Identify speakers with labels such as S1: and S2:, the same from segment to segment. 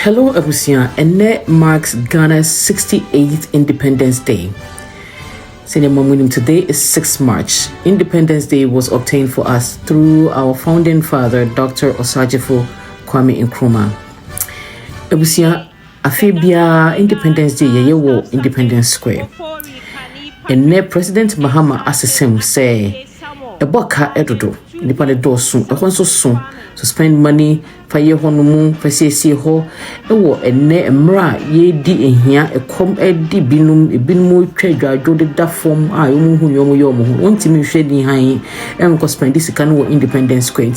S1: Hello, Abusia, and that marks Ghana's 68th Independence Day. Today is 6 March. Independence Day was obtained for us through our founding father, Dr. Osagyefo Kwame Nkrumah. Abusia, Afebia Independence Day, yewo Independence Square. And then President Mahama assessed say, a boka edodo, independent door soon, a one so soon. To spend money for your honeymoon, for see ho, a war and ne mra ye di in here, a com di binum, a binmo trade, I do that form. I yomo, want to me shading high and go spend this kind of Independence Square.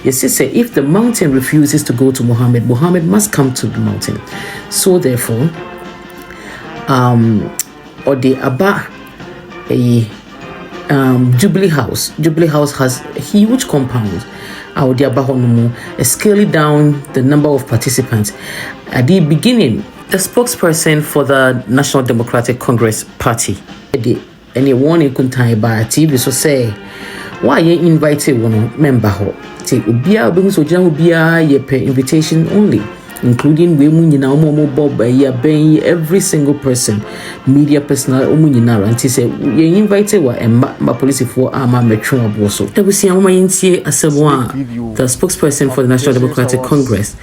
S1: Yes, sister, if the mountain refuses to go to Mohammed must come to the mountain. So therefore, or the Abba a Jubilee House has a huge compound. Scaling down the number of participants. At the beginning, the spokesperson for the National Democratic Congress Party, and a warning kuntai by TV so say, why you invited one member ho? Take ubia bring so jam ubia ye pay invitation only, including women in our momo bob by every single person, media personnel, umunina, and say you invited what and my police for Ama Metro Boso. The spokesperson for the National Democratic Congress,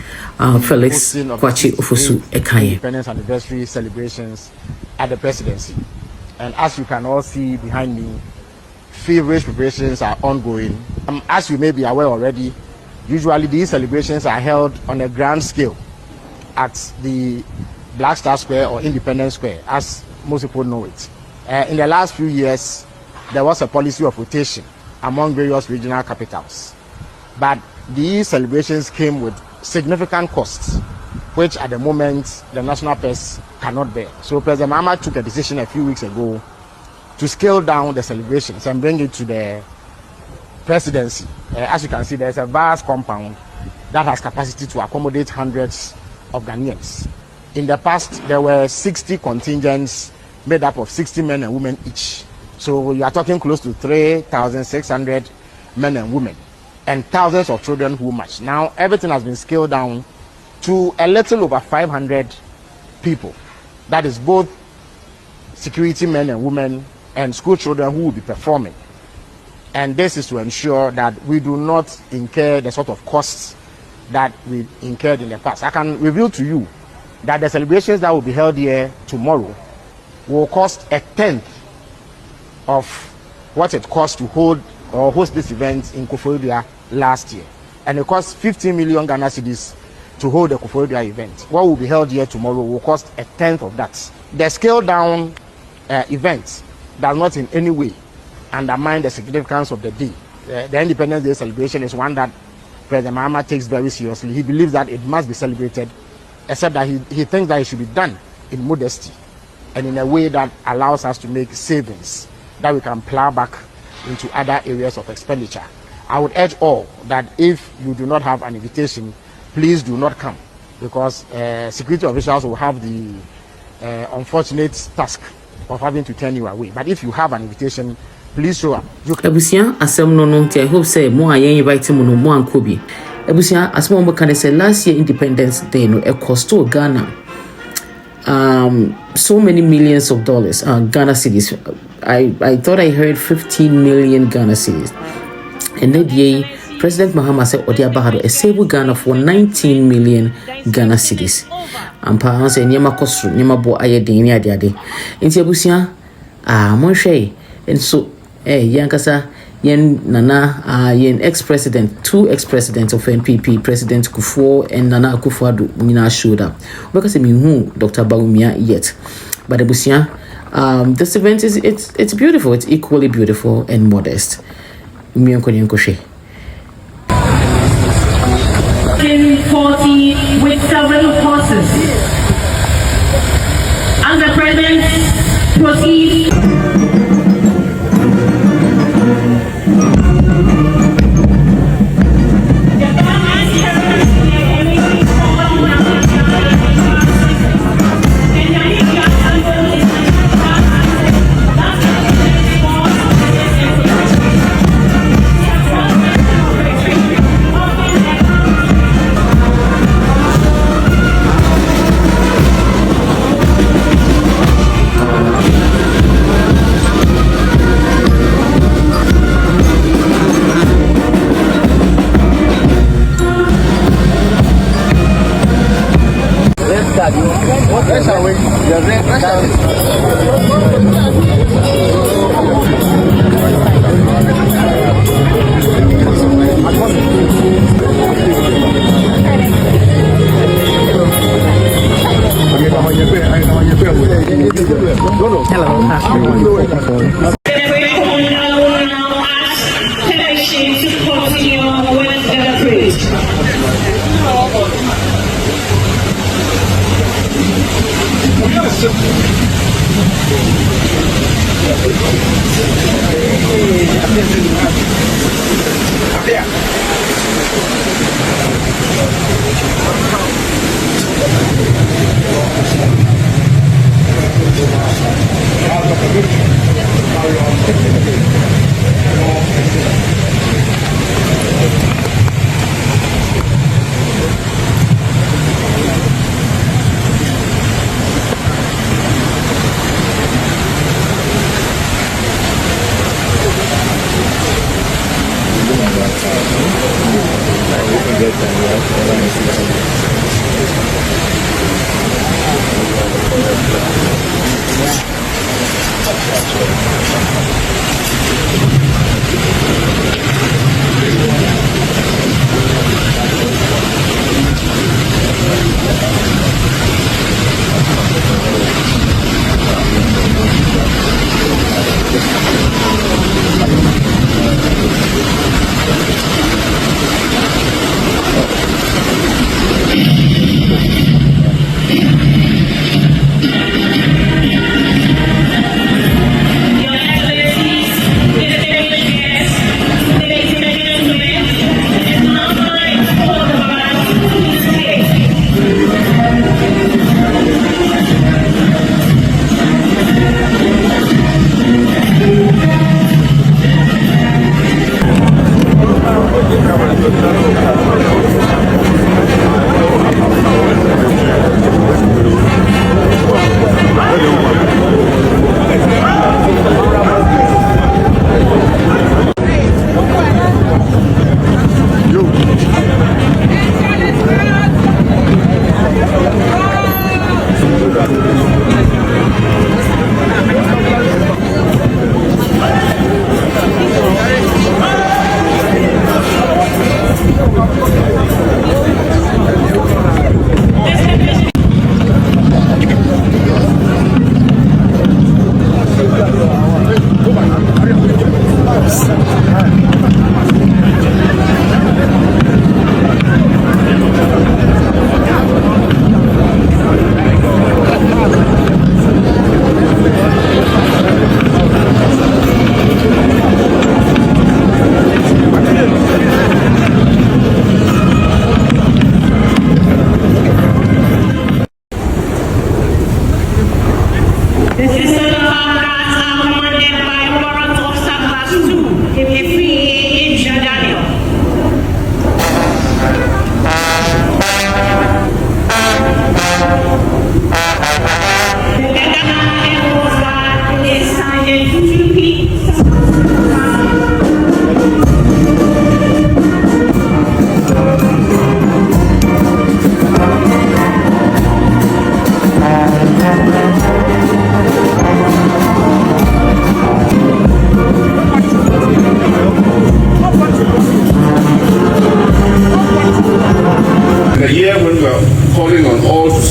S1: Felix Kwachi Ofosu Ekaye.
S2: Independence anniversary celebrations at the presidency. And as you can all see behind me, feverish preparations are ongoing. As you may be aware already, usually these celebrations are held on a grand scale at the Black Star Square or Independence Square, as most people know it. In the last few years, there was a policy of rotation among various regional capitals. But these celebrations came with significant costs, which at the moment the national purse cannot bear. So President Mahama took a decision a few weeks ago to scale down the celebrations and bring it to the presidency. As you can see, there's a vast compound that has capacity to accommodate hundreds of Ghanaians. In the past, there were 60 contingents made up of 60 men and women each. So you are talking close to 3,600 men and women, and thousands of children who march. Now everything has been scaled down to a little over 500 people. That is both security men and women and school children who will be performing. And this is to ensure that we do not incur the sort of costs that we incurred in the past. I can reveal to you that the celebrations that will be held here tomorrow will cost a tenth of what it cost to hold or host this event in Koforidua last year. And it cost 15 million Ghana cedis to hold the Koforidua event. What will be held here tomorrow will cost a tenth of that. The scaled down event does not in any way undermine the significance of the day. The Independence Day celebration is one that President Mahama takes very seriously. He believes that it must be celebrated, except that he thinks that it should be done in modesty and in a way that allows us to make savings that we can plow back into other areas of expenditure. I would urge all that if you do not have an invitation, please do not come, because security officials will have the unfortunate task of having to turn you away. But if you have an invitation, please show up.
S1: Abusia asem no I hope say mo ayen invite mo no mo ankobi. Abusia asem mo kan say last year Independence Day no e cost to Ghana so many millions of dollars, Ghana cedis. I thought I heard 15 million Ghana cedis. And then President Mahama said Odiabahado a save Ghana for 19 million Ghana cedis. And pa say nyama kosu nyama bo ayedin ni ade. Nti abusia mo hwe and so yankasa yen nana yen ex-president, two ex-presidents of NPP, President Kufuor and Nana Akufo-Addo nyina showed up. Because me who Dr. Bawumia yet. But abusia this event is it's beautiful, it's equally beautiful and modest. In 40
S3: with 7 horses. And the president proceeds.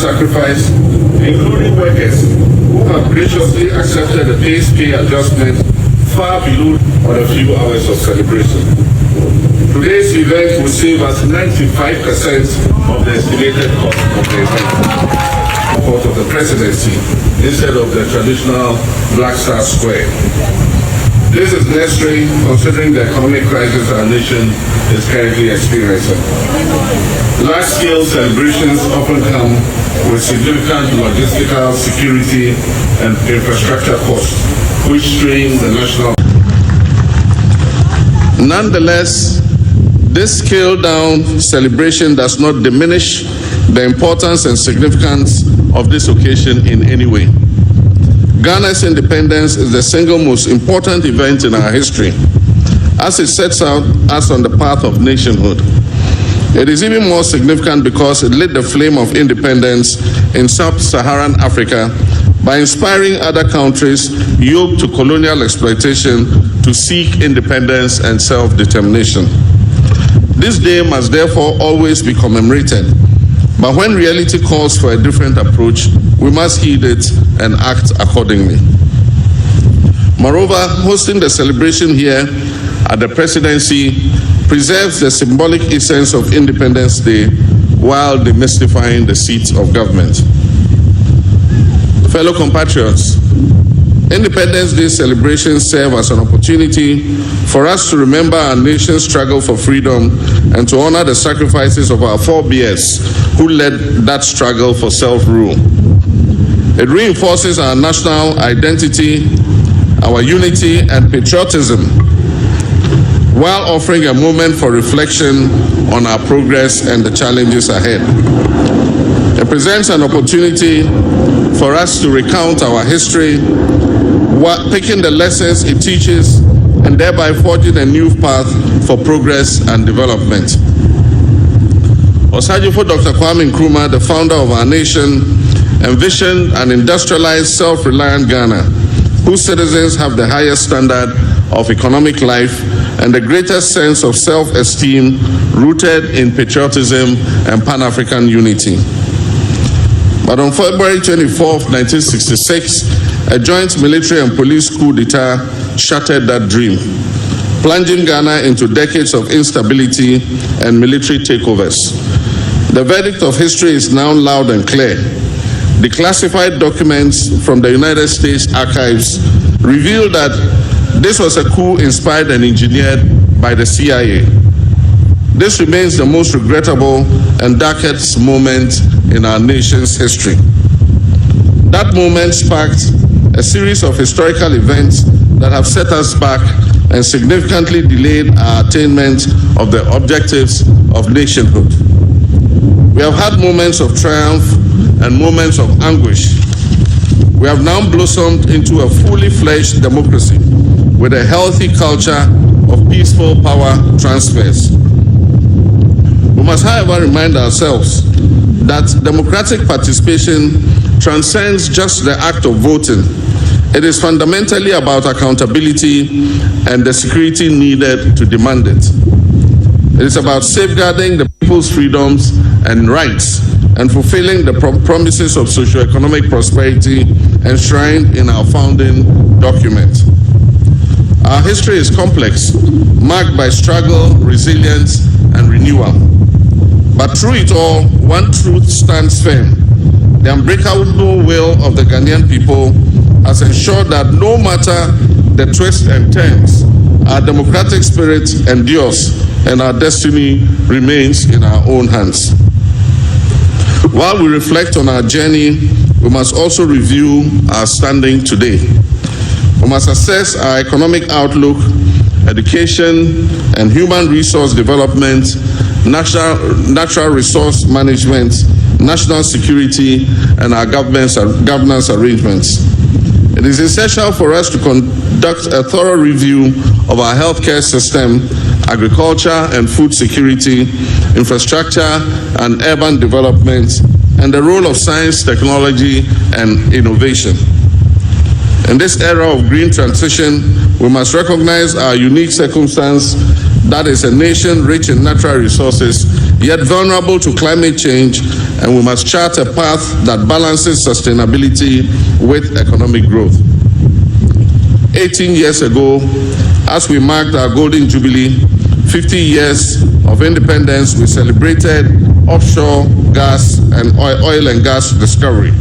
S4: sacrifice, including workers who have graciously accepted the base pay adjustment far below on a few hours of celebration. Today's event will save us 95% of the estimated cost of the event. Support of the presidency instead of the traditional Black Star Square. This is necessary considering the economic crisis our nation is currently experiencing. Large-scale celebrations often come with significant logistical, security, and infrastructure costs, which strain the national. Nonetheless, this scaled-down celebration does not diminish the importance and significance of this occasion in any way. Ghana's independence is the single most important event in our history, as it sets out us on the path of nationhood. It is even more significant because it lit the flame of independence in sub-Saharan Africa by inspiring other countries yoked to colonial exploitation to seek independence and self-determination. This day must therefore always be commemorated, but when reality calls for a different approach, we must heed it and act accordingly. Moreover, hosting the celebration here at the presidency preserves the symbolic essence of Independence Day while demystifying the seat of government. Fellow compatriots, Independence Day celebrations serve as an opportunity for us to remember our nation's struggle for freedom and to honor the sacrifices of our forebears who led that struggle for self-rule. It reinforces our national identity, our unity and patriotism, while offering a moment for reflection on our progress and the challenges ahead. It presents an opportunity for us to recount our history, taking the lessons it teaches and thereby forging a new path for progress and development. Osajifo Dr. Kwame Nkrumah, the founder of our nation, envisioned an industrialized, self-reliant Ghana, whose citizens have the highest standard of economic life and the greatest sense of self-esteem rooted in patriotism and Pan-African unity. But on February 24, 1966, a joint military and police coup d'etat shattered that dream, plunging Ghana into decades of instability and military takeovers. The verdict of history is now loud and clear. Declassified documents from the United States archives reveal that this was a coup inspired and engineered by the CIA. This remains the most regrettable and darkest moment in our nation's history. That moment sparked a series of historical events that have set us back and significantly delayed our attainment of the objectives of nationhood. We have had moments of triumph and moments of anguish. We have now blossomed into a fully fledged democracy with a healthy culture of peaceful power transfers. We must, however, remind ourselves that democratic participation transcends just the act of voting. It is fundamentally about accountability and the security needed to demand it. It is about safeguarding the people's freedoms and rights and fulfilling the promises of socio-economic prosperity enshrined in our founding document. Our history is complex, marked by struggle, resilience, and renewal. But through it all, one truth stands firm. The unbreakable will of the Ghanaian people has ensured that no matter the twists and turns, our democratic spirit endures and our destiny remains in our own hands. While we reflect on our journey, we must also review our standing today. We must assess our economic outlook, education and human resource development, natural resource management, national security, and our governance arrangements. It is essential for us to conduct a thorough review of our healthcare system, agriculture and food security, infrastructure and urban development, and the role of science, technology, and innovation. In this era of green transition, we must recognize our unique circumstance that is a nation rich in natural resources, yet vulnerable to climate change, and we must chart a path that balances sustainability with economic growth. 18 years ago, as we marked our Golden Jubilee, 50 years of independence, we celebrated offshore gas and oil and gas discovery.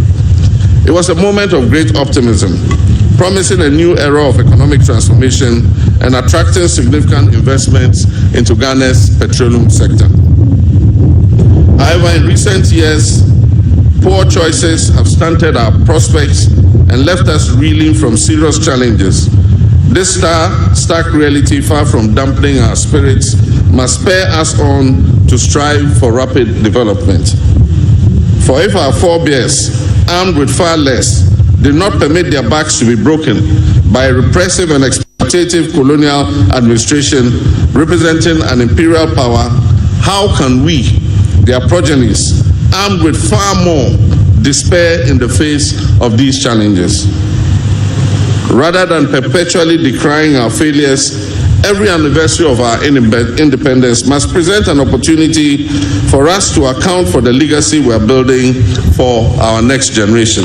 S4: It was a moment of great optimism, promising a new era of economic transformation and attracting significant investments into Ghana's petroleum sector. However, in recent years, poor choices have stunted our prospects and left us reeling from serious challenges. This stark reality, far from dampening our spirits, must spur us on to strive for rapid development. For if our forebears, armed with far less, did not permit their backs to be broken by a repressive and exploitative colonial administration representing an imperial power, how can we, their progenies, armed with far more, despair in the face of these challenges? Rather than perpetually decrying our failures, every anniversary of our independence must present an opportunity for us to account for the legacy we are building for our next generation.